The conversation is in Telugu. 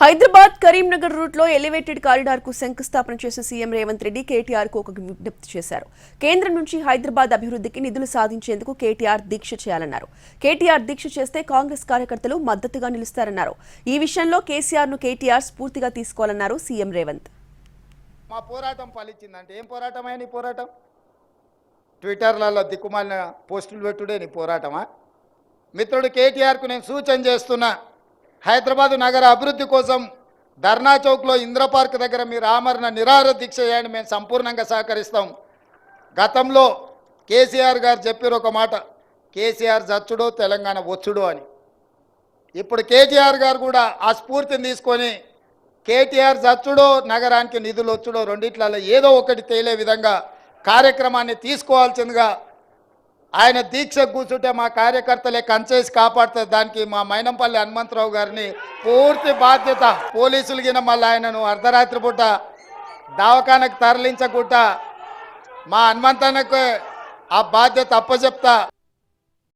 హైదరాబాద్ కరీంనగర్ రూట్ లో ఎలివేటెడ్ కారిడార్ కు శంకుస్థాపన చేసిన సీఎం రేవంత్ రెడ్డి కేటీఆర్ కు ఒక విజ్ఞప్తి చేశారు. కేంద్రం నుంచి హైదరాబాద్ అభివృద్ధికి నిధులు సాధించేందుకు కేటీఆర్ దీక్ష చేయాలన్నారు. కేటీఆర్ దీక్ష చేస్తే కాంగ్రెస్ కార్యకర్తలు మద్దతుగా నిలుస్తారన్నారు. ఈ విషయంలో కేసీఆర్ ను కేటీఆర్ స్ఫూర్తిగా తీసుకోవాలన్నారు సీఎం రేవంత్. మా పోరాటం ఫలించిందంటే ఏం పోరాటమే నీ పోరాటం? ట్విట్టర్లలో దిక్కుమాలిన పోస్టులు పెట్టుడే నీ పోరాటమా? మిత్రుడు కేటీఆర్కు నేను సూచన చేస్తున్నా, హైదరాబాద్ నగర అభివృద్ధి కోసం ధర్నా చౌక్లో ఇంద్ర పార్క్ దగ్గర మీరు ఆమరణ నిరాహార దీక్ష చేయండి, మేము సంపూర్ణంగా సహకరిస్తాం. గతంలో కేసీఆర్ గారు చెప్పారు ఒక మాట, కేసీఆర్ జచ్చుడో తెలంగాణ వచ్చుడో అని. ఇప్పుడు కేటీఆర్ గారు కూడా ఆ స్ఫూర్తిని తీసుకొని కేటీఆర్ జచ్చుడో నగరానికి నిధులు వచ్చుడో రెండిట్లలో ఏదో ఒకటి తేలే విధంగా కార్యక్రమాన్ని తీసుకోవాల్సిందిగా ఆయన దీక్ష కూర్చుంటే మా కార్యకర్తలే కంచేసి కాపాడుతుంది. దానికి మా మైనంపల్లి హనుమంతరావు గారిని పూర్తి బాధ్యత. పోలీసులు గిన మళ్ళీ ఆయనను అర్ధరాత్రి పూట దవాఖానకు తరలించకుండా మా హనుమంతన్నకు ఆ బాధ్యత అప్పచెప్తా.